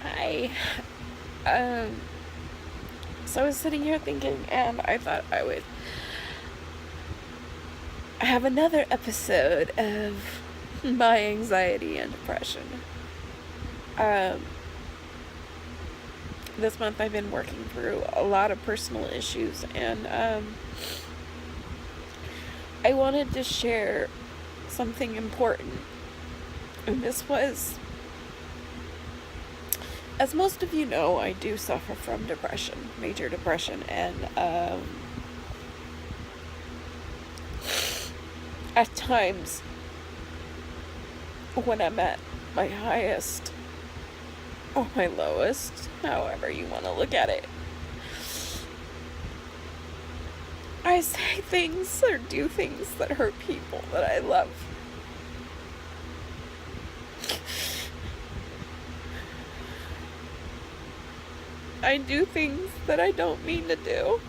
Hi. Um, so I was sitting here thinking, and I thought I would have another episode of my anxiety and depression. Um, this month I've been working through a lot of personal issues, and I wanted to share something important. And this was, as most of you know, I do suffer from depression, major depression, and at times when I'm at my highest or my lowest, however you want to look at it, I say things or do things that hurt people that I love. I do things that I don't mean to do.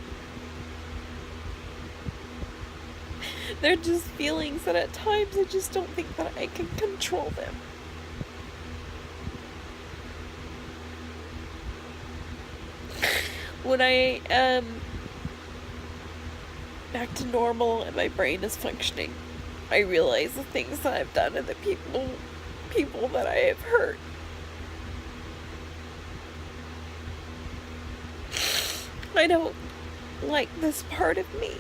They're just feelings that at times I just don't think that I can control them. When I am back to normal and my brain is functioning, I realize the things that I've done and the people that I have hurt. I don't like this part of me.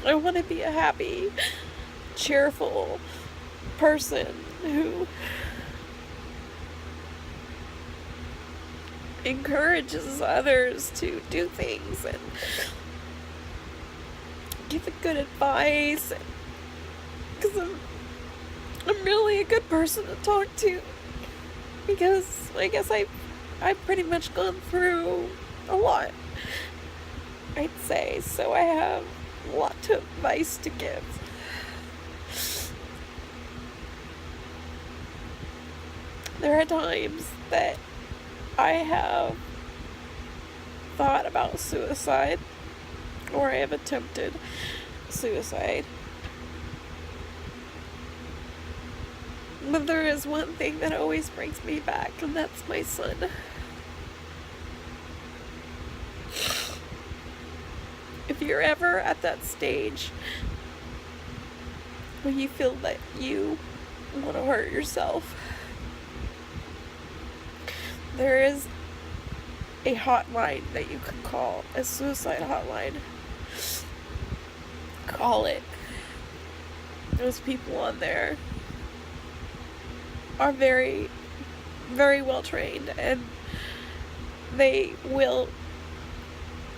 I want to be a happy, cheerful person who encourages others to do things and give good advice, because I'm really a good person to talk to, because I guess I've pretty much gone through a lot, I'd say, so I have a lot of advice to give. There are times that I have thought about suicide, or I have attempted suicide. But there is one thing that always brings me back, and that's my son. If you're ever at that stage where you feel that you want to hurt yourself, there is a hotline that you can call, a suicide hotline. Call it. Those people on there are very, very well trained, and they will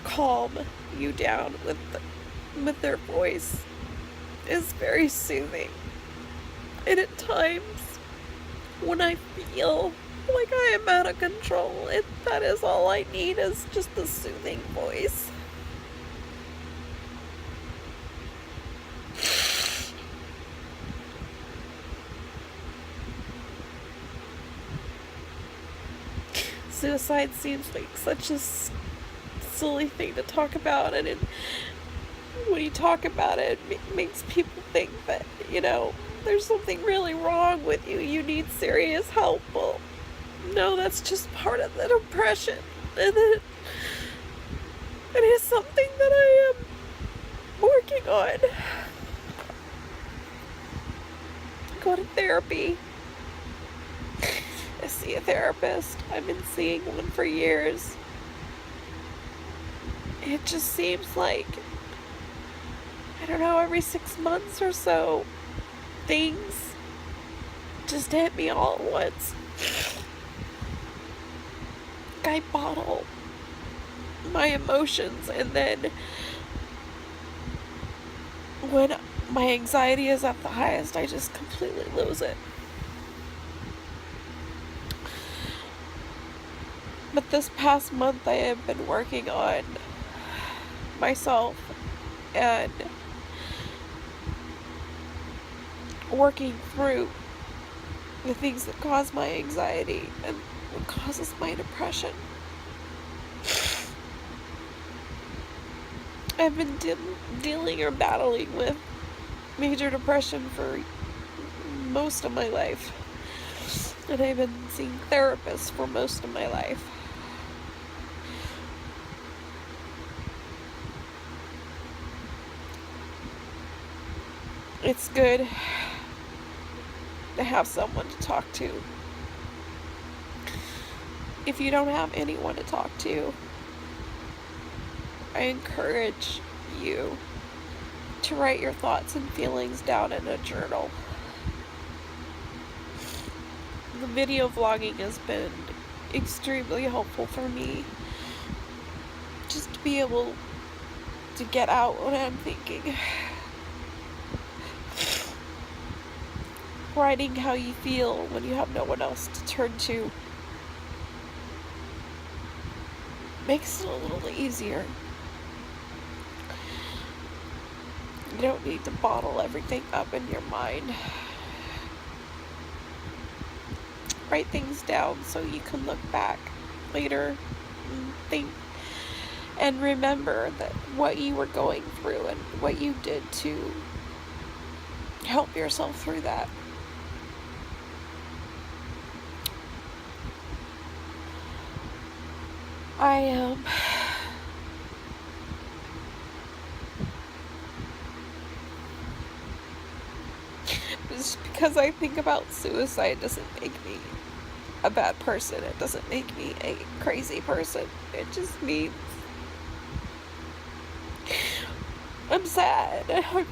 calm you down with their voice. It's very soothing. And at times when I feel like I am out of control, that is all I need, is just a soothing voice. Suicide seems like such a silly thing to talk about, and when you talk about it, it makes people think that, there's something really wrong with you. You need serious help. Well, no, that's just part of the depression. And it is something that I am working on. Go to therapy. I see a therapist. I've been seeing one for years. It just seems like, I don't know, every 6 months or so, things just hit me all at once. I bottle my emotions, and then when my anxiety is at the highest, I just completely lose it. But this past month, I have been working on myself and working through the things that cause my anxiety and what causes my depression. I've been dealing or battling with major depression for most of my life. And I've been seeing therapists for most of my life. It's good to have someone to talk to. If you don't have anyone to talk to, I encourage you to write your thoughts and feelings down in a journal. The video vlogging has been extremely helpful for me, just to be able to get out what I'm thinking. Writing how you feel when you have no one else to turn to makes it a little easier. You don't need to bottle everything up in your mind. Write things down so you can look back later and think and remember that what you were going through and what you did to help yourself through that. Just because I think about suicide doesn't make me a bad person. It doesn't make me a crazy person. It just means I'm sad. I'm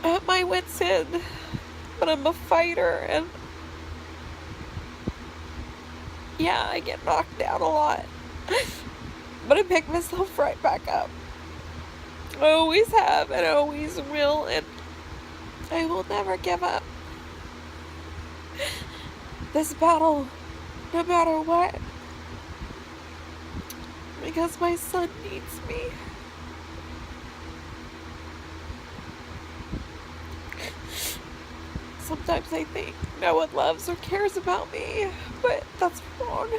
at my wit's end, but I'm a fighter, and yeah, I get knocked down a lot, but I pick myself right back up. I always have, and I always will, and I will never give up this battle, no matter what, because my son needs me. Sometimes I think no one loves or cares about me, but that's wrong.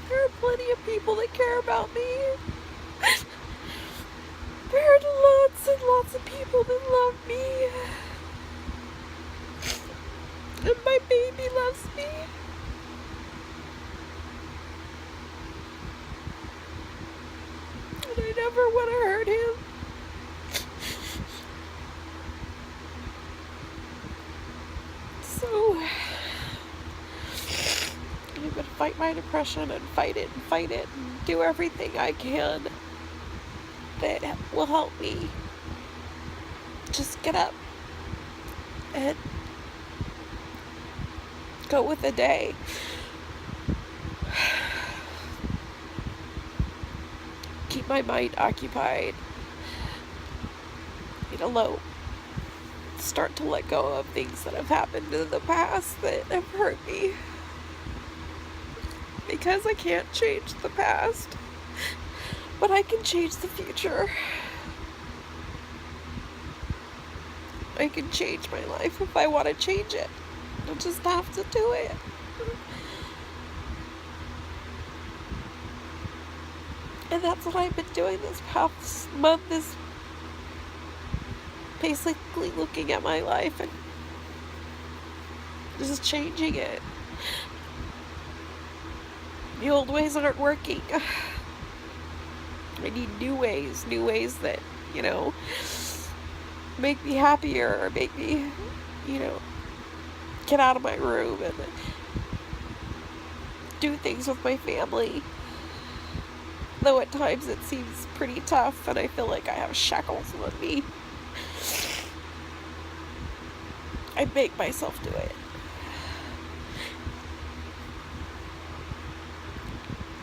There are plenty of people that care about me. There are lots and lots of people that love me. And my baby loves me. And I never want to hurt him. So I'm gonna fight my depression and fight it and do everything I can that will help me just get up and go with the day. Keep my mind occupied. Start to let go of things that have happened in the past that have hurt me. Because I can't change the past, but I can change the future. I can change my life if I want to change it. I just have to do it. And that's what I've been doing this past month, is basically looking at my life and just changing it. The old ways aren't working. I need new ways that, make me happier, or make me, get out of my room and do things with my family. Though at times it seems pretty tough and I feel like I have shackles on me, I make myself do it.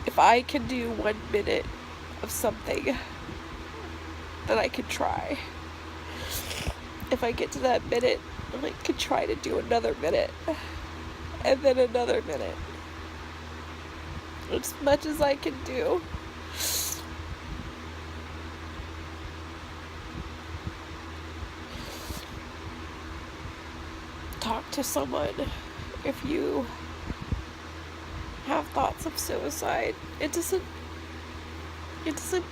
If I can do 1 minute of something, then I can try. If I get to that minute, I can try to do another minute, and then another minute. As much as I can do. Talk to someone if you have thoughts of suicide. It doesn't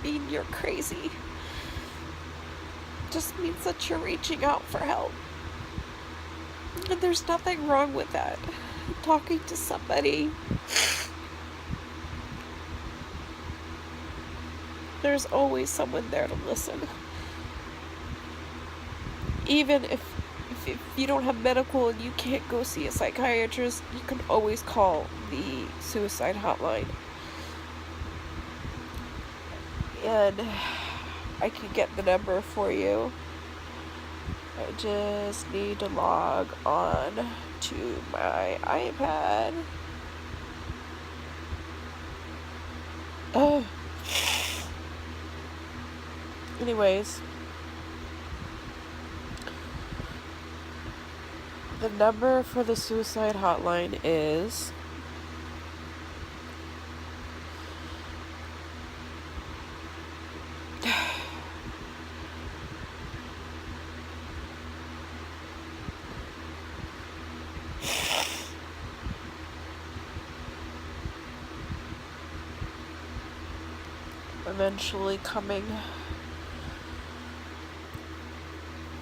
mean you're crazy. It just means that you're reaching out for help. And there's nothing wrong with that. Talking to somebody. There's always someone there to listen. Even if you don't have medical and you can't go see a psychiatrist, you can always call the suicide hotline. And I can get the number for you. I just need to log on to my iPad. Oh. Anyways, the number for the suicide hotline is eventually coming.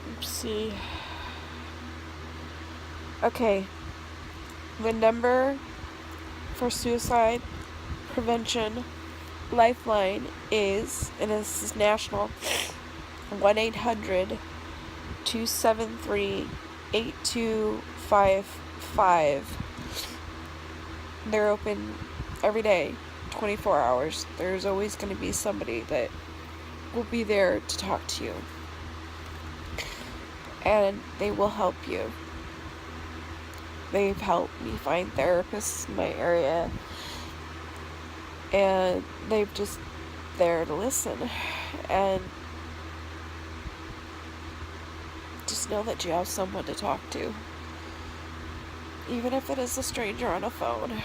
Let's see. Okay. The number for suicide prevention lifeline is, and this is national, 1-800-273-8255. They're open every day, 24 hours. There's always going to be somebody that will be there to talk to you. And they will help you. They've helped me find therapists in my area. And they're just there to listen. And just know that you have someone to talk to. Even if it is a stranger on a phone.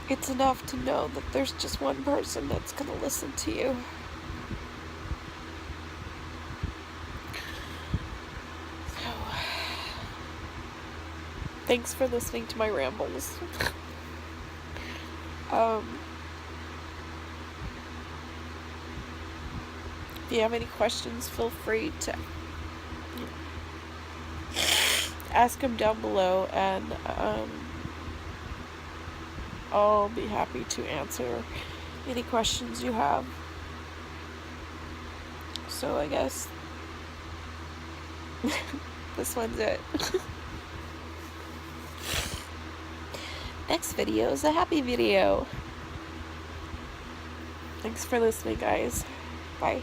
It's enough to know that there's just one person that's going to listen to you. So, thanks for listening to my rambles. If you have any questions, feel free to ask them down below, and I'll be happy to answer any questions you have. So I guess this one's it. Next video is a happy video. Thanks for listening, guys. Bye.